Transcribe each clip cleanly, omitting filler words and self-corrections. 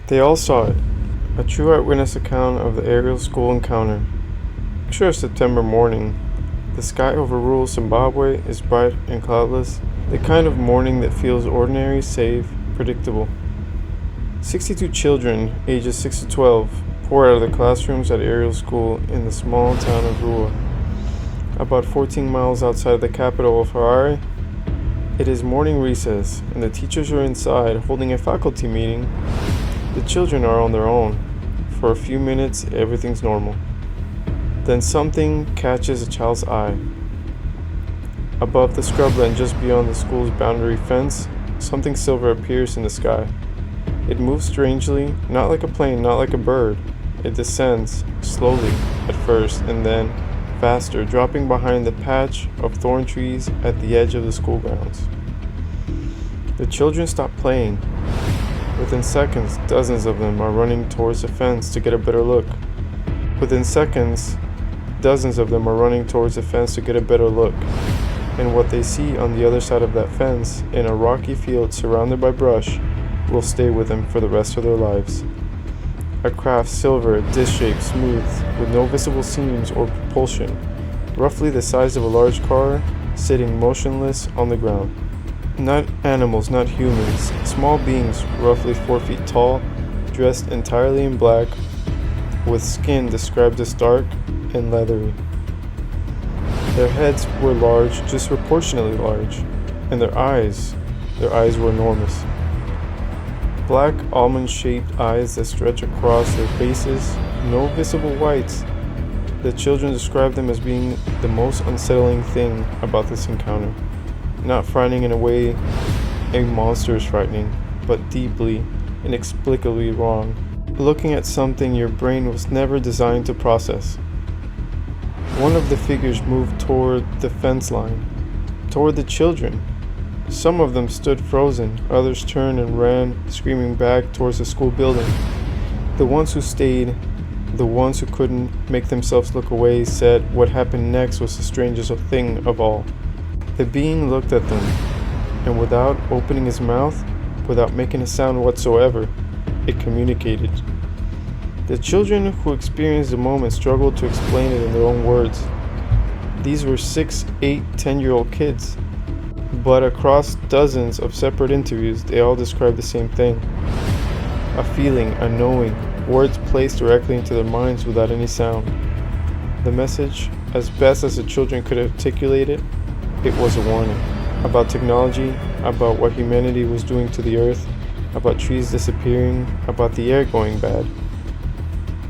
They all saw it, a true eyewitness account of the aerial school encounter. Picture a September morning. The sky over rural Zimbabwe is bright and cloudless, the kind of morning that feels ordinary, safe, predictable. 62 children, ages 6 to 12, pour out of the classrooms at aerial school in the small town of Rua, about 14 miles outside the capital of Harare. It is morning recess, and the teachers are inside holding a faculty meeting. The children are on their own. For a few minutes, everything's normal. Then something catches a child's eye. Above the scrubland just beyond the school's boundary fence, something silver appears in the sky. It moves strangely, not like a plane, not like a bird. It descends, slowly at first, and then faster, dropping behind the patch of thorn trees at the edge of the school grounds. The children stop playing. Within seconds, dozens of them are running towards the fence to get a better look. Within seconds, dozens of them are running towards the fence to get a better look. And what they see on the other side of that fence, in a rocky field surrounded by brush, will stay with them for the rest of their lives. A craft silver, disc-shaped, smooth, with no visible seams or propulsion, roughly the size of a large car, sitting motionless on the ground. Not animals, not humans, small beings roughly 4 feet tall, dressed entirely in black, with skin described as dark and leathery. Their heads were large, just proportionately large, and their eyes were enormous. Black almond-shaped eyes that stretch across their faces, no visible whites. The children described them as being the most unsettling thing about this encounter. Not frightening in a way a monster is frightening, but deeply, inexplicably wrong. Looking at something your brain was never designed to process. One of the figures moved toward the fence line, toward the children. Some of them stood frozen, others turned and ran, screaming back towards the school building. The ones who stayed, the ones who couldn't make themselves look away, said what happened next was the strangest thing of all. The being looked at them, and without opening his mouth, without making a sound whatsoever, it communicated. The children who experienced the moment struggled to explain it in their own words. These were 6, 8, 10-year-old kids, but across dozens of separate interviews, they all described the same thing. A feeling, a knowing, words placed directly into their minds without any sound. The message, as best as the children could articulate it, it was a warning about technology, about what humanity was doing to the earth, about trees disappearing, about the air going bad,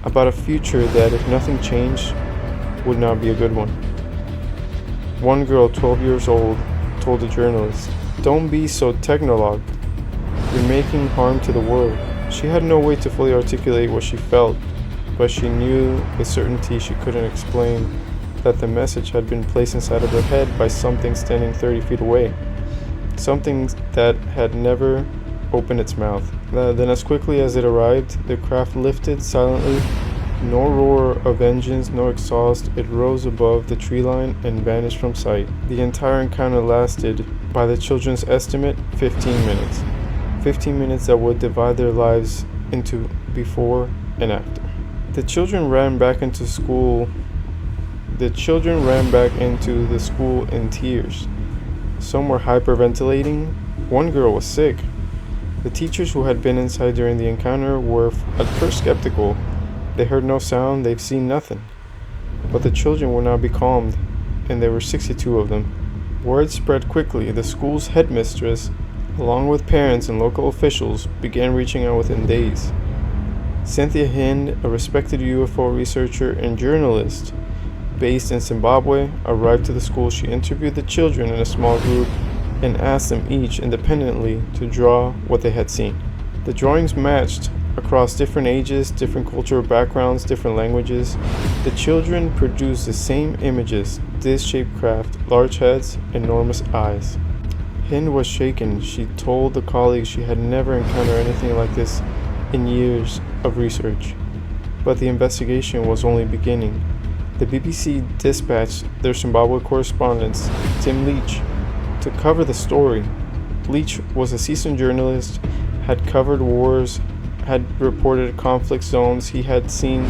about a future that, if nothing changed, would not be a good one. One girl, 12 years old, told a journalist, "Don't be so technologued. You're making harm to the world." She had no way to fully articulate what she felt, but she knew with certainty she couldn't explain that the message had been placed inside of her head by something standing 30 feet away, something that had never opened its mouth. Then as quickly as it arrived, the craft lifted silently, no roar of engines, no exhaust. It rose above the tree line and vanished from sight. The entire encounter lasted, by the children's estimate, 15 minutes. 15 minutes that would divide their lives into before and after. The children ran back into the school in tears. Some were hyperventilating. One girl was sick. The teachers who had been inside during the encounter were at first skeptical. They heard no sound, they've seen nothing. But the children would not be calmed, and there were 62 of them. Word spread quickly. The school's headmistress, along with parents and local officials, began reaching out within days. Cynthia Hind, a respected UFO researcher and journalist based in Zimbabwe, arrived to the school. She interviewed the children in a small group and asked them each independently to draw what they had seen. The drawings matched across different ages, different cultural backgrounds, different languages. The children produced the same images: disc-shaped craft, large heads, enormous eyes. Hind was shaken. She told the colleagues she had never encountered anything like this in years of research. But the investigation was only beginning. The BBC dispatched their Zimbabwe correspondent, Tim Leach, to cover the story. Leach was a seasoned journalist, had covered wars, had reported conflict zones. He had seen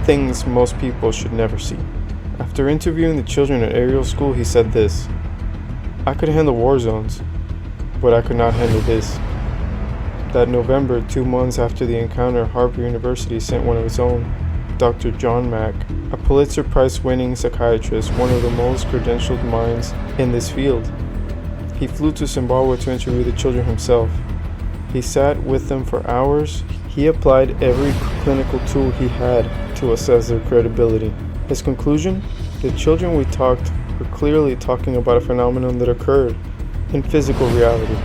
things most people should never see. After interviewing the children at Ariel School, he said this: "I could handle war zones, but I could not handle this." That November, 2 months after the encounter, Harvard University sent one of its own, Dr. John Mack, a Pulitzer Prize-winning psychiatrist, one of the most credentialed minds in this field. He flew to Zimbabwe to interview the children himself. He sat with them for hours. He applied every clinical tool he had to assess their credibility. His conclusion? The children we talked were clearly talking about a phenomenon that occurred in physical reality.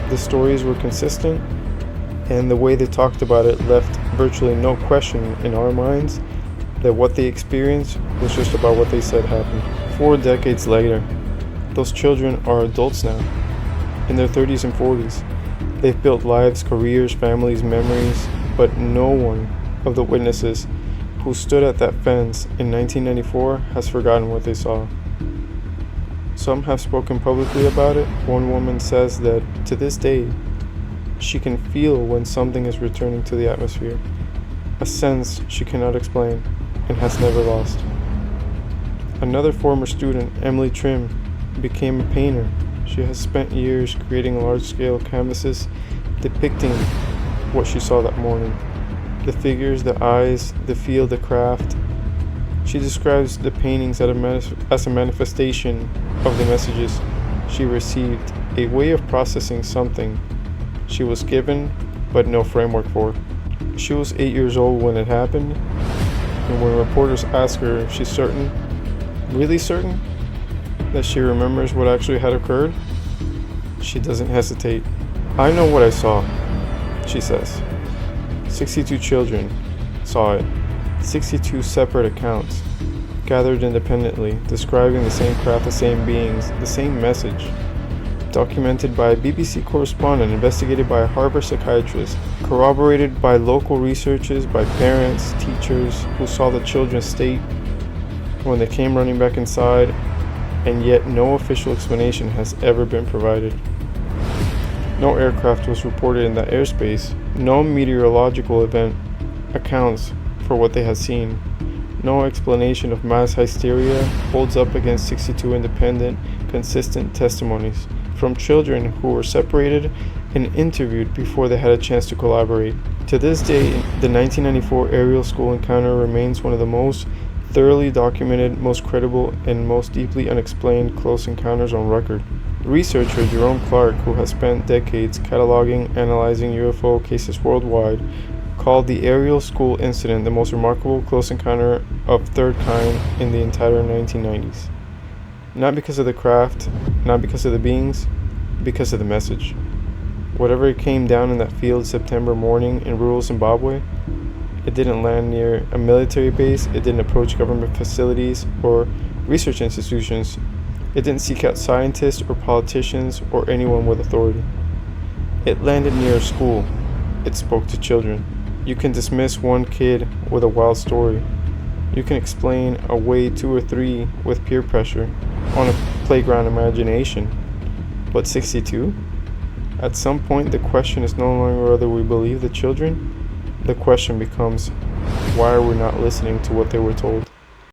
The stories were consistent, and the way they talked about it left virtually no question in our minds that what they experienced was just about what they said happened. 4 decades later, those children are adults now, in their 30s and 40s. They've built lives, careers, families, memories, but no one of the witnesses who stood at that fence in 1994 has forgotten what they saw. Some have spoken publicly about it. One woman says that to this day, she can feel when something is returning to the atmosphere, a sense she cannot explain and has never lost. Another former student, Emily Trim, became a painter. She has spent years creating large-scale canvases depicting what she saw that morning. The figures, the eyes, the feel, the craft. She describes the paintings as a manifestation of the messages she received, a way of processing something she was given but no framework for. She was 8 years old when it happened, and when reporters ask her if she's certain, really certain, that she remembers what actually had occurred, she doesn't hesitate. "I know what I saw," she says. 62 children saw it. 62 separate accounts, gathered independently, describing the same craft, the same beings, the same message. Documented by a BBC correspondent, investigated by a Harvard psychiatrist, corroborated by local researchers, by parents, teachers who saw the children's state when they came running back inside, and yet no official explanation has ever been provided. No aircraft was reported in that airspace. No meteorological event accounts for what they had seen. No explanation of mass hysteria holds up against 62 independent, consistent testimonies from children who were separated and interviewed before they had a chance to collaborate. To this day, the 1994 Ariel School encounter remains one of the most thoroughly documented, most credible, and most deeply unexplained close encounters on record. Researcher Jerome Clark, who has spent decades cataloging, analyzing UFO cases worldwide, called the Ariel School incident the most remarkable close encounter of third kind in the entire 1990s. Not because of the craft, not because of the beings, because of the message. Whatever came down in that field September morning in rural Zimbabwe, it didn't land near a military base, it didn't approach government facilities or research institutions, it didn't seek out scientists or politicians or anyone with authority. It landed near a school, it spoke to children. You can dismiss one kid with a wild story. You can explain away 2 or 3 with peer pressure on a playground imagination. But 62? At some point, the question is no longer whether we believe the children. The question becomes, why are we not listening to what they were told?